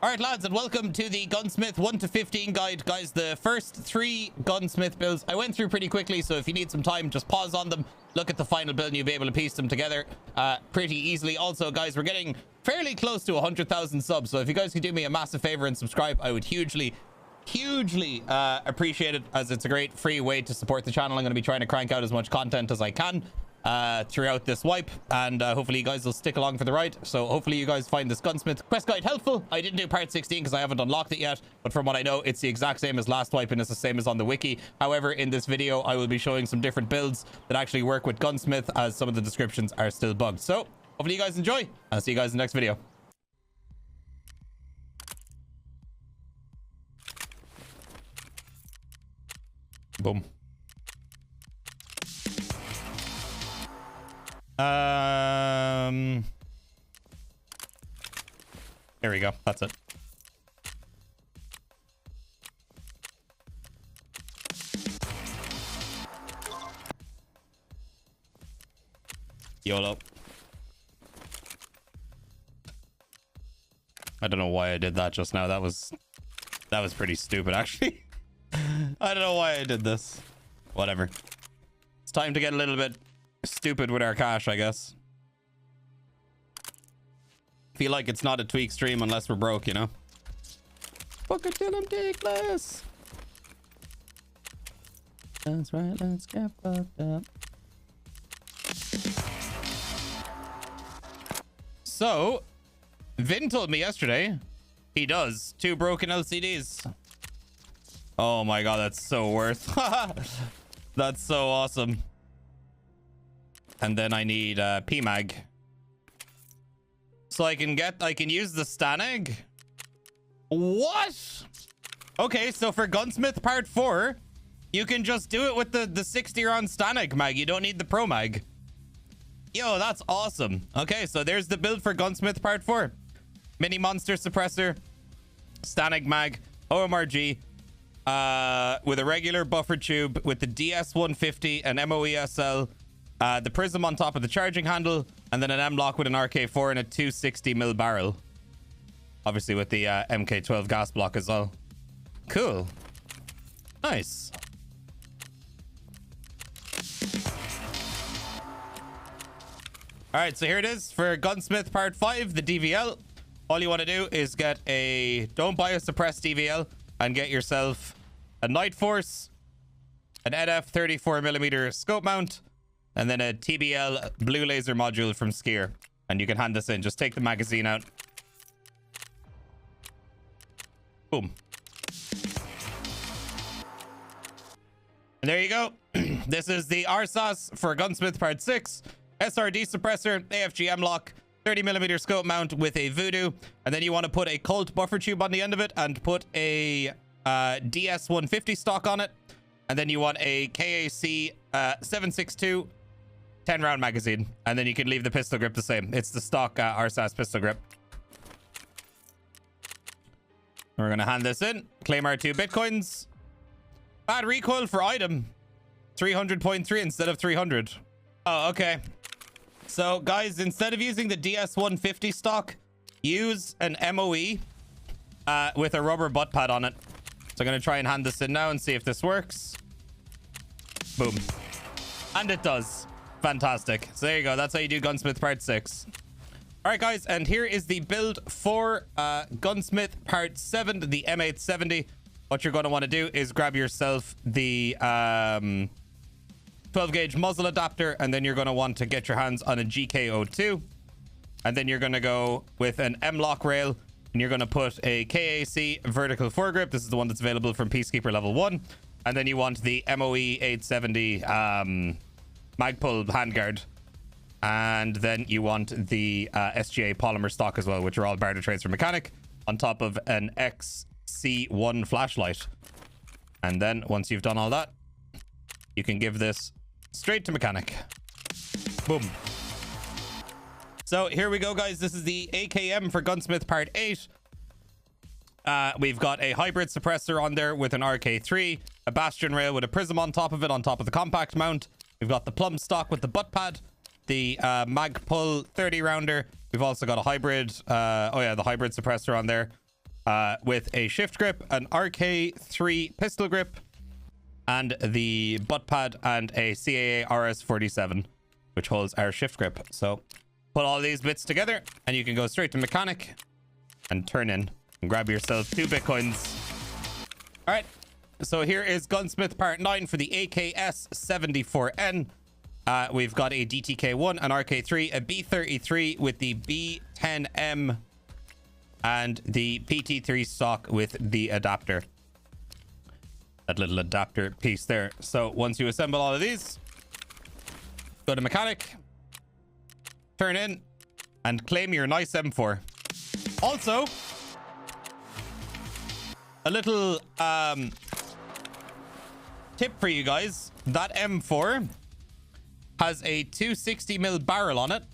All right, lads, and welcome to the Gunsmith 1 to 15 guide. Guys, the first 3 Gunsmith builds I went through pretty quickly, so if you need some time, just pause on them, look at the final build, and you'll be able to piece them together pretty easily. Also, guys, we're getting fairly close to 100,000 subs, so if you guys could do me a massive favor and subscribe, I would hugely appreciate it, as it's a great free way to support the channel. I'm going to be trying to crank out as much content as I can throughout this wipe, and hopefully you guys will stick along for the ride. So hopefully you guys find this Gunsmith quest guide helpful. I didn't do part 16 because I haven't unlocked it yet, but from what I know, it's the exact same as last wipe and it's the same as on the wiki. However, in this video I will be showing some different builds that actually work with Gunsmith, as some of the descriptions are still bugged. So hopefully you guys enjoy, and I'll see you guys in the next video. Boom. There we go. That's it. YOLO. I don't know why I did that just now. That was pretty stupid, actually. I don't know why I did this. Whatever. It's time to get a little bit stupid with our cash, I guess. Feel like it's not a tweak stream unless we're broke, you know? Fuck it till I'm dickless. That's right, let's get fucked up. So, Vin told me yesterday he does 2 broken LCDs. Oh my god, that's so worth. That's so awesome. And then I need PMAG. So I can use the Stanag. What? Okay, so for Gunsmith Part 4, you can just do it with the 60 round Stanag mag. You don't need the Pro Mag. Yo, that's awesome. Okay, so there's the build for Gunsmith Part 4. Mini Monster Suppressor, Stanag mag, OMRG, with a regular buffer tube, with the DS150 and MOESL, the prism on top of the charging handle, and then an M-lock with an RK4 and a 260mm barrel. Obviously with the MK12 gas block as well. Cool. Nice. Alright, so here it is for Gunsmith Part 5, the DVL. All you want to do is get a... Don't buy a suppressed DVL, and get yourself a Night Force, an NF 34mm scope mount, and then a TBL blue laser module from Skier. And you can hand this in. Just take the magazine out. Boom. And there you go. This is the RSAS for Gunsmith Part 6. SRD suppressor, AFGM lock, 30mm scope mount with a voodoo. And then you want to put a Colt buffer tube on the end of it and put a DS150 stock on it. And then you want a KAC 762 10 round magazine, and then you can leave the pistol grip the same. It's the stock RSAS pistol grip. We're gonna hand this in, claim our 2 bitcoins. Bad recoil for item 300.3 instead of 300. Oh, okay. So guys, instead of using the DS150 stock, use an MOE with a rubber butt pad on it. So I'm gonna try and hand this in now and see if this works. Boom. And it does. Fantastic. So there you go. That's how you do Gunsmith Part 6. All right, guys. And here is the build for Gunsmith Part 7, the M870. What you're going to want to do is grab yourself the 12 gauge muzzle adapter, and then you're going to want to get your hands on a GK02. And then you're going to go with an M-lock rail, and you're going to put a KAC vertical foregrip. This is the one that's available from Peacekeeper Level 1. And then you want the MOE 870 Magpul handguard, and then you want the SGA polymer stock as well, which are all barter traits for mechanic, on top of an XC1 flashlight. And then once you've done all that, you can give this straight to mechanic. Boom. So here we go, guys. This is the AKM for Gunsmith Part 8. We've got a hybrid suppressor on there with an RK3, a bastion rail with a prism on top of it, on top of the compact mount. We've got the plum stock with the butt pad, the Magpul 30 rounder. We've also got a hybrid, the hybrid suppressor on there. with a shift grip, an RK3 pistol grip, and the butt pad, and a CAA RS47, which holds our shift grip. So put all these bits together and you can go straight to mechanic and turn in and grab yourself 2 bitcoins. All right, so here is Gunsmith Part 9 for the AKS-74N. We've got a DTK1, an RK3, a B33 with the B10M, and the PT3 stock with the adapter. That little adapter piece there. So once you assemble all of these, go to mechanic, turn in, and claim your nice M4. Also, a little tip for you guys. That M4 has a 260mm barrel on it,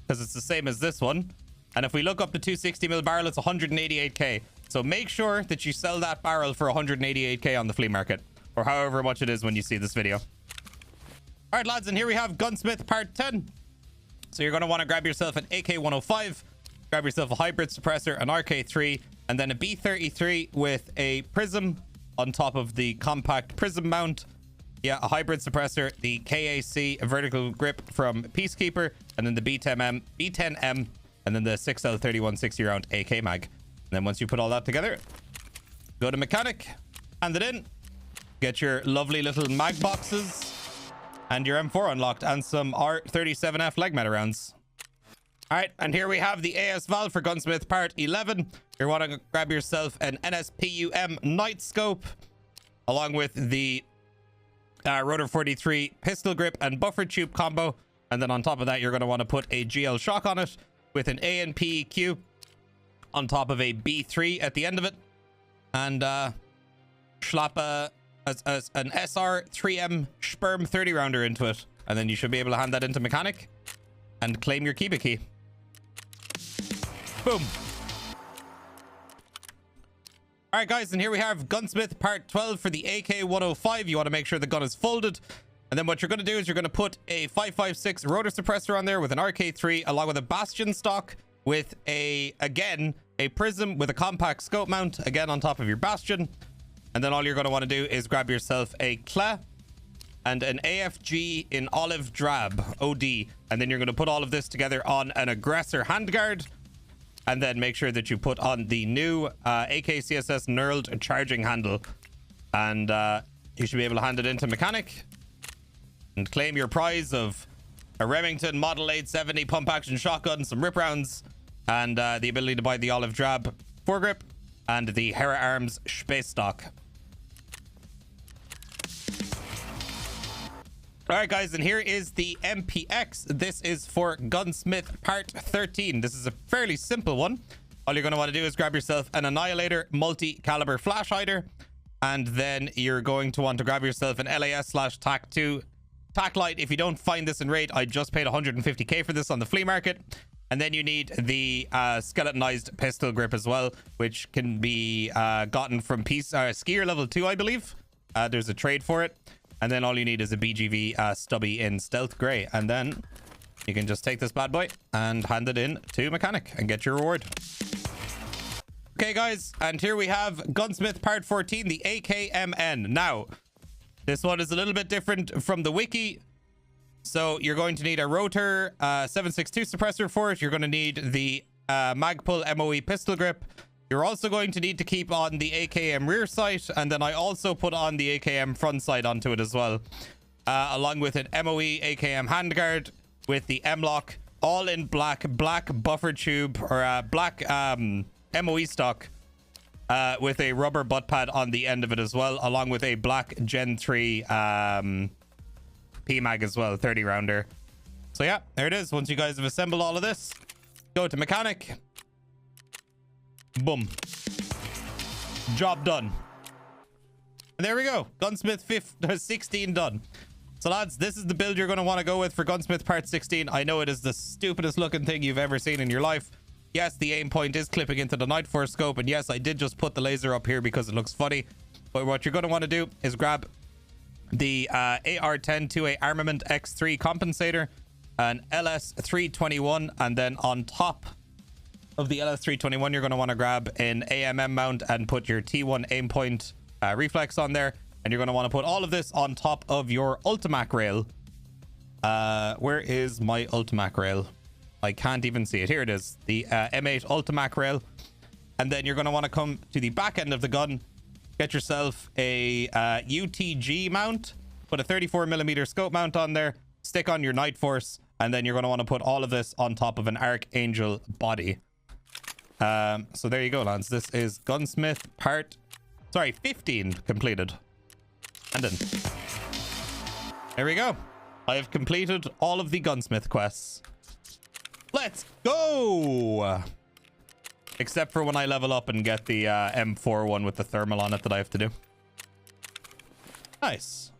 because it's the same as this one. And if we look up the 260mm barrel, it's 188k. So make sure that you sell that barrel for 188k on the flea market, or however much it is when you see this video. All right, lads, and here we have Gunsmith Part 10. So you're going to want to grab yourself an AK-105, grab yourself a hybrid suppressor, an RK3, and then a B33 with a prism on top of the compact prism mount. Yeah, a hybrid suppressor, the KAC, a vertical grip from Peacekeeper, and then the B10M, and then the 6L31 60-round AK mag. And then once you put all that together, go to mechanic, hand it in, get your lovely little mag boxes and your M4 unlocked, and some R37F leg meta rounds. All right, and here we have the AS valve for Gunsmith Part 11. You want to grab yourself an NSPUM night scope, along with the Rotor 43 pistol grip and buffer tube combo. And then on top of that, you're going to want to put a GL shock on it with an ANPEQ on top of a B3 at the end of it, and slap an SR3M Sperm 30 rounder into it, and then you should be able to hand that into mechanic and claim your Kiba key. Boom. All right, guys, and here we have Gunsmith Part 12 for the AK-105. You want to make sure the gun is folded, and then what you're going to do is you're going to put a 556 rotor suppressor on there with an RK3, along with a Bastion stock with again a prism with a compact scope mount, again on top of your Bastion. And then all you're going to want to do is grab yourself a CLA and an AFG in olive drab OD, and then you're going to put all of this together on an aggressor handguard, and then make sure that you put on the new AKCSS knurled charging handle, and you should be able to hand it into mechanic and claim your prize of a Remington Model 870 pump action shotgun, some rip rounds, and the ability to buy the olive drab foregrip and the Hera Arms space stock. All right, guys, and here is the MPX. This is for Gunsmith Part 13. This is a fairly simple one. All you're going to want to do is grab yourself an Annihilator multi-caliber flash hider, and then you're going to want to grab yourself an LAS/TAC-2 tac light. If you don't find this in raid, I just paid 150k for this on the flea market. And then you need the skeletonized pistol grip as well, which can be gotten from skier level 2, I believe. There's a trade for it. And then all you need is a BGV stubby in stealth gray, and then you can just take this bad boy and hand it in to mechanic and get your reward. Okay, guys, and here we have Gunsmith Part 14, the AKMN. Now, this one is a little bit different from the wiki. So you're going to need a rotor 762 suppressor for it. You're going to need the Magpul MOE pistol grip. You're also going to need to keep on the AKM rear sight, and then I also put on the AKM front sight onto it as well, along with an MOE AKM handguard with the M-lock, all in black buffer tube, or black MOE stock with a rubber butt pad on the end of it as well, along with a black Gen 3 PMag as well, 30 rounder. So yeah, there it is. Once you guys have assembled all of this, go to mechanic. Boom. Job done. And there we go. Gunsmith 16 done. So lads, this is the build you're going to want to go with for Gunsmith Part 16. I know it is the stupidest looking thing you've ever seen in your life. Yes, the aim point is clipping into the Night Force scope, and yes, I did just put the laser up here because it looks funny. But what you're going to want to do is grab the AR-10 2A Armament X3 compensator, an LS-321, and then on top of the LS321, you're going to want to grab an AMM mount and put your T1 aim point reflex on there. And you're going to want to put all of this on top of your Ultimac rail. Where is my Ultimac rail? I can't even see it. Here it is. The M8 Ultimac rail. And then you're going to want to come to the back end of the gun. Get yourself a UTG mount. Put a 34mm scope mount on there. Stick on your Night Force. And then you're going to want to put all of this on top of an Archangel body. So there you go, lads. This is Gunsmith part... Sorry, 15 completed. And then... There we go. I have completed all of the Gunsmith quests. Let's go! Except for when I level up and get the M4 one with the thermal on it that I have to do. Nice.